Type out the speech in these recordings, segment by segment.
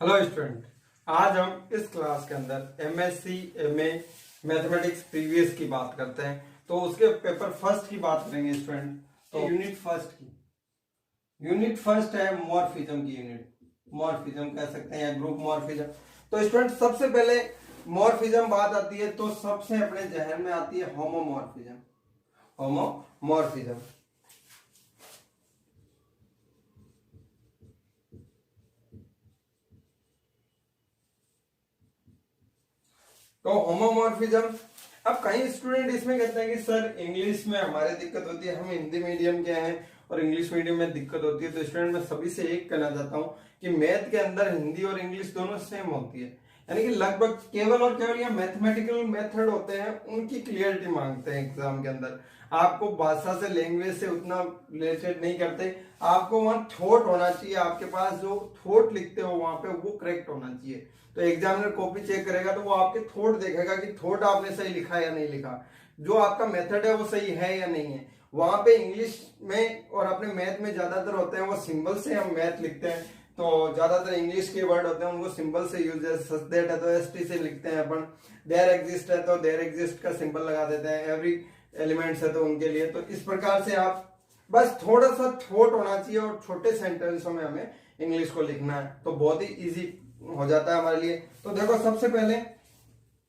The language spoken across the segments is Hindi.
हेलो स्टूडेंट, आज हम इस क्लास के अंदर एमएससी एमए मैथमेटिक्स प्रीवियस की बात करते हैं। तो उसके पेपर फर्स्ट की बात करेंगे स्टूडेंट। तो यूनिट फर्स्ट है मॉर्फिज्म की यूनिट, मॉर्फिज्म कह सकते हैं या ग्रुप मॉर्फिज्म। तो स्टूडेंट सबसे पहले मॉर्फिज्म बात आती है तो सबसे अपने जहन में आती है होमोमॉर्फिज्म। होमोमॉर्फिज्म तो होमोमॉर्फिज्म, अब कई स्टूडेंट इसमें कहते हैं कि सर इंग्लिश में हमारे दिक्कत होती है, हम हिंदी मीडियम के हैं और इंग्लिश मीडियम में दिक्कत होती है। तो स्टूडेंट मैं सभी से एक कहना चाहता हूं कि मैथ के अंदर हिंदी और इंग्लिश दोनों सेम होती है, यानी कि लगभग केवल और केवल ये मैथमेटिकल मेथड होते हैं, उनकी क्लियरिटी मांगते हैं एग्जाम के अंदर। आपको भाषा से लैंग्वेज से उतना रिलेटेड नहीं करते, आपको वहां थॉट होना चाहिए, आपके पास जो थॉट लिखते हो वहां पे वो करेक्ट होना चाहिए। तो एग्जामिनर कॉपी चेक करेगा तो वो आपके थॉट देखेगा कि थॉट आपने सही लिखा या नहीं लिखा, जो आपका मेथड है वो सही है या नहीं है। वहां पे इंग्लिश में और अपने मैथ में ज्यादातर होते हैं वो सिंबल से हम मैथ लिखते हैं, तो ज्यादातर इंग्लिश के वर्ड होते हैं उनको सिंबल से यूज, जैसे सच दैट है तो एसटी से लिखते हैं अपन, देयर एग्जिस्ट है तो देयर एग्जिस्ट का सिंबल लगा देते हैं, एवरी एलिमेंट्स है तो उनके लिए। तो इस प्रकार से आप बस थोड़ा सा थॉट होना चाहिए और छोटे सेंटेंसों में हमें इंग्लिश को लिखना है, तो बहुत ही इजी हो जाता है हमारे लिए। तो देखो सबसे पहले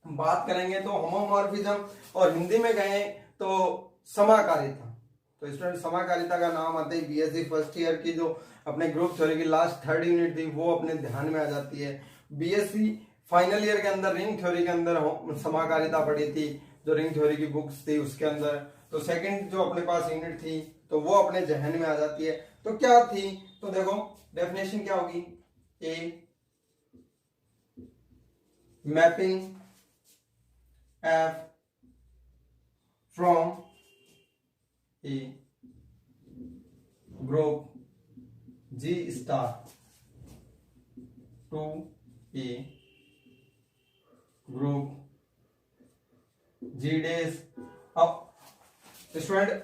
बात करेंगे तो होमोमॉर्फिज्म, और हिंदी में गए तो समाकारिता। तो स्टूडेंट समाकारिता का नाम आते ही बीएससी फर्स्ट ईयर की जो अपने ग्रुप थ्योरी की लास्ट थर्ड यूनिट थी वो अपने ध्यान में आ जाती है। बीएससी फाइनल ईयर के अंदर रिंग थ्योरी के अंदर समाकारिता पढ़ी थी, जो रिंग थ्योरी की बुक्स थी उसके अंदर। तो सेकंड जो अपने पास यूनिट थी तो वो अपने जहन में आ जाती है। तो क्या थी, तो देखो डेफिनेशन क्या होगी, a mapping f from a group G star to a group G dash। अब स्टूडेंट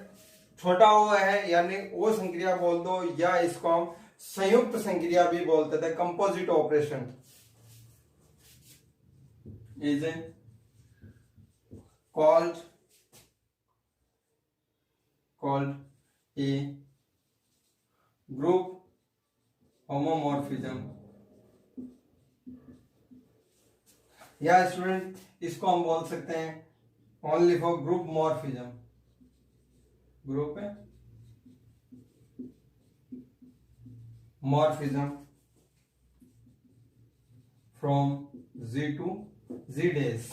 छोटा ओ है यानी ओ संक्रिया बोल दो, या इसको हम संयुक्त संक्रिया भी बोलते थे, composite operation is called a group homomorphism, या स्टूडेंट इसको हम बोल सकते हैं only for group morphism, group है morphism from G to Z days।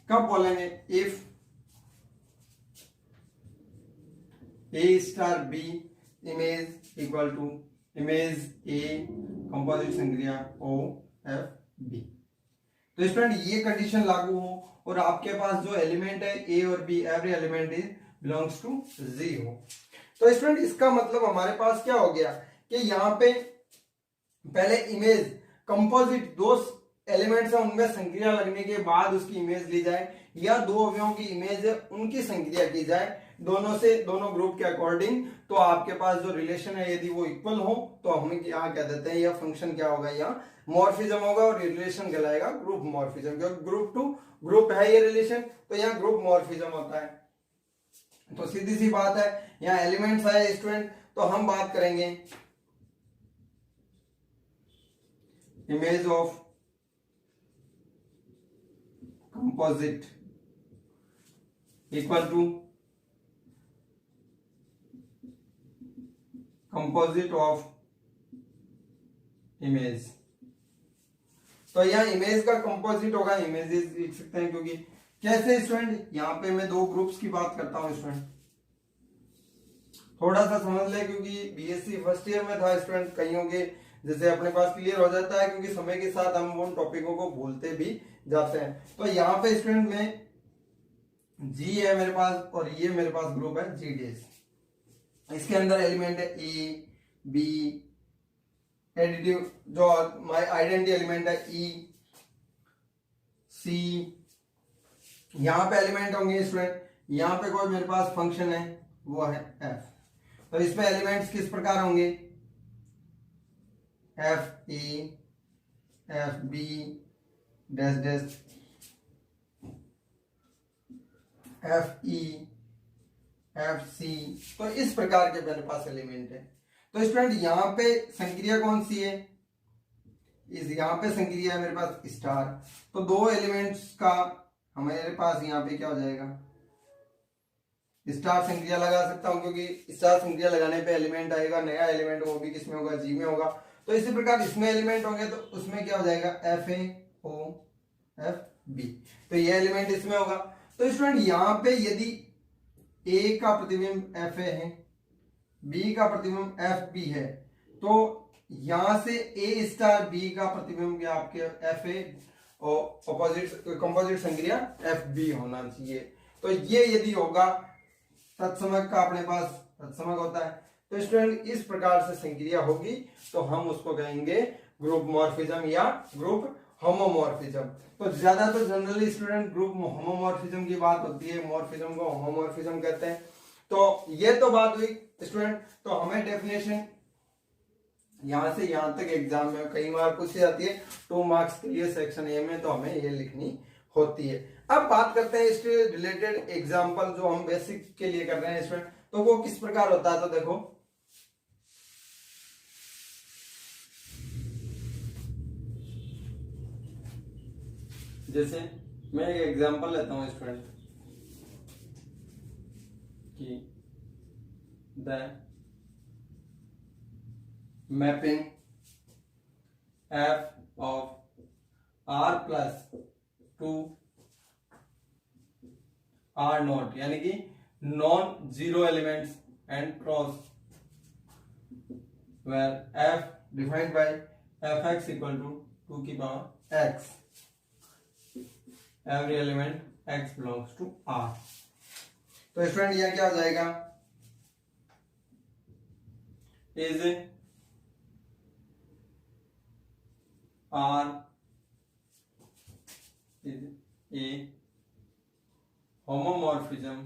कब बोलेंगे, if A star B image equal to image A composite संक्रिया O F B। तो स्टूडेंट ये कंडीशन लागू हो और आपके पास जो एलिमेंट है A और B, every element is belongs to Z हो। तो स्टूडेंट इसका मतलब हमारे पास क्या हो गया कि यहाँ पे पहले इमेज कंपोजिट दो एलिमेंट्स है उनमें संक्रिया लगने के बाद उसकी इमेज ली जाए, या दो अवयवों की इमेज है उनकी संक्रिया की जाए दोनों से, दोनों ग्रुप के अकॉर्डिंग। तो आपके पास जो रिलेशन है यदि वो इक्वल हो तो हम यहाँ क्या देते हैं, यह फंक्शन क्या होगा, यहाँ मॉर्फिज्म होगा और रिलेशन कहलाएगा ग्रुप मॉर्फिज्म, क्योंकि ग्रुप टू ग्रुप है ये रिलेशन, तो यहाँ ग्रुप मॉर्फिज्म होता है। तो सीधी सी बात है, यहाँ एलिमेंट्स है स्टूडेंट, तो हम बात करेंगे image of composite equal to composite of image। तो यहाँ इमेज का कंपोजिट होगा, इमेजेस लिख सकते हैं, क्योंकि कैसे स्टूडेंट यहाँ पे मैं दो ग्रुप्स की बात करता हूँ स्टूडेंट, थोड़ा सा समझ ले, क्योंकि बीएससी फर्स्ट ईयर में था स्टूडेंट, कईयों के जैसे अपने पास क्लियर हो जाता है, क्योंकि समय के साथ हम उन टॉपिकों को भूलते भी जाते हैं। तो यहाँ पे स्टूडेंट में G है मेरे पास और ये मेरे पास ग्रुप है G डेज, इसके अंदर एलिमेंट है A B, एडिटिव जो आइडेंटिटी एलिमेंट है E C, यहाँ पे एलिमेंट होंगे स्टूडेंट, यहाँ पे कोई मेरे पास फंक्शन है वो है F। तो इसमें एलिमेंट्स किस प्रकार होंगे, F A F B dash dash F E F C. तो इस प्रकार के मेरे पास एलिमेंट है। तो स्टूडेंट यहाँ पे संक्रिया कौन सी है, इस यहाँ पे संक्रिया है मेरे पास स्टार। तो दो एलिमेंट्स का हमारे पास यहाँ पे क्या हो जाएगा, स्टार संक्रिया लगा सकता हूं, क्योंकि स्टार संक्रिया लगाने पे एलिमेंट आएगा, नया एलिमेंट, वो भी किसमें होगा, जी में होगा। तो इसी प्रकार इसमें एलिमेंट होंगे तो उसमें क्या हो जाएगा, F A O F B. तो ये एलिमेंट इसमें होगा। तो स्टूडेंट यहाँ पे यदि ए का प्रतिबिंब एफ ए है, बी का प्रतिबिंब एफ बी है, तो यहां से ए स्टार बी का प्रतिबिंब या आपके एफ ए और ऑपोजिट कंपोजिट संक्रिया एफ बी होना चाहिए। तो ये यदि होगा तत्समक का अपने पास तत्समक होता है। तो स्टूडेंट इस प्रकार से संक्रिया होगी तो हम उसको कहेंगे ग्रुप मॉर्फिज्म या ग्रुप होमोमॉर्फिज्म। तो ज्यादा तो जनरली स्टूडेंट ग्रुप होमोमॉर्फिज्म की बात होती है, मॉर्फिज्म को होमोमॉर्फिज्म कहते हैं। तो ये तो बात हुई स्टूडेंट। तो हमें डेफिनेशन यहां से यहां तक एग्जाम में कई बार पूछी जाती है, 2 मार्क्स के लिए सेक्शन ए में, तो हमें ये लिखनी होती है। अब बात करते हैं इसके रिलेटेड एग्जांपल जो हम बेसिक के लिए कर रहे हैं स्टूडेंट, तो वो किस प्रकार होता है। तो देखो जैसे मैं एक एग्जांपल लेता हूं स्टूडेंट कि the mapping F of R plus to R not, यानी कि non zero elements and cross where F defined by F X equal to 2 की power X, every element X belongs to R. तो स्टूडेंट यह क्या हो जाएगा, is R is a homomorphism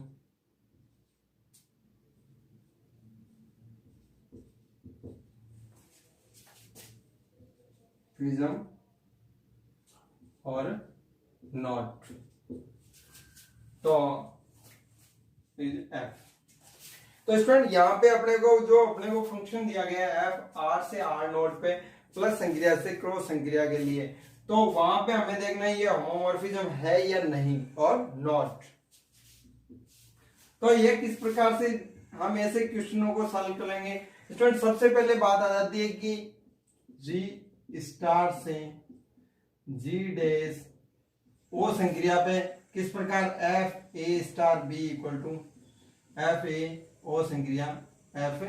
और नॉट। तो इज एफ। तो स्टूडेंट यहाँ पे अपने को फंक्शन दिया गया है एफ आर से आर नोट पे प्लस संक्रिया से क्रॉस संक्रिया के लिए, तो वहां पे हमें देखना है ये होमोमॉर्फिज्म है या नहीं और नॉट। तो ये किस प्रकार से हम ऐसे क्वेश्चनों को सॉल्व करेंगे स्टूडेंट। सबसे पहले बात आ जाती है कि जी स्टार से जी डैश ओ संक्रिया पे किस प्रकार F A star B equal to F A O संक्रिया एफ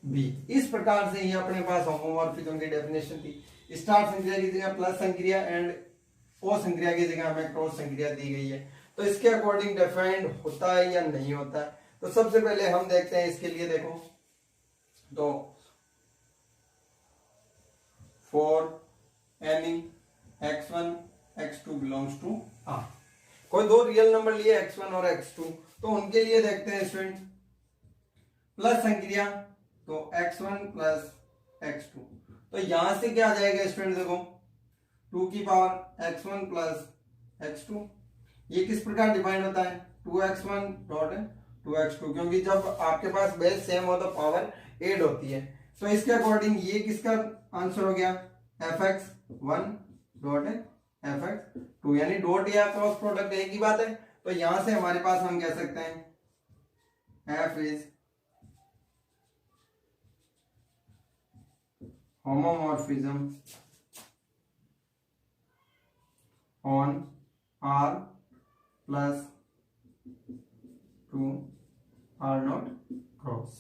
बी, इस प्रकार से ही अपने पास होमोमॉर्फिज्म की डेफिनेशन थी। स्टार संक्रिया की जगह प्लस संक्रिया एंड ओ संक्रिया की जगह हमें क्रॉस संक्रिया दी गई है। तो इसके अकॉर्डिंग डिफाइंड होता है या नहीं होता है। तो सबसे पहले हम देखते हैं इसके लिए, देखो तो for any x1 x2 belongs to R, कोई दो रियल नंबर लिए x1 और x2, तो उनके लिए देखते हैं स्टूडेंट प्लस संक्रिया, तो x1 प्लस x2। तो यहां से क्या आ जाएगा स्टूडेंट, देखो 2 की पावर x1 प्लस x2। ये किस प्रकार डिफाइन होता है, 2x1 डॉट 2x2, क्योंकि जब आपके पास बेस सेम हो तो पावर ऐड होती है। तो इसके अकॉर्डिंग ये किसका आंसर हो गया, fx1 डॉट fx2, यानी डॉट या क्रॉस प्रोडक्ट एक ही बात है। तो यहां से हमारे पास हम कह सकते हैं f is homomorphism on r plus 2 R not cross.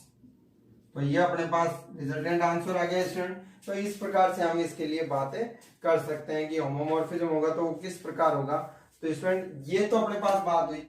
तो ये अपने पास रिजल्टेंट आंसर आ गया स्टूडेंट। तो इस प्रकार से हम इसके लिए बातें कर सकते हैं कि होमोमॉर्फिज्म होगा तो वो किस प्रकार होगा। तो स्टूडेंट ये तो अपने पास बात हुई।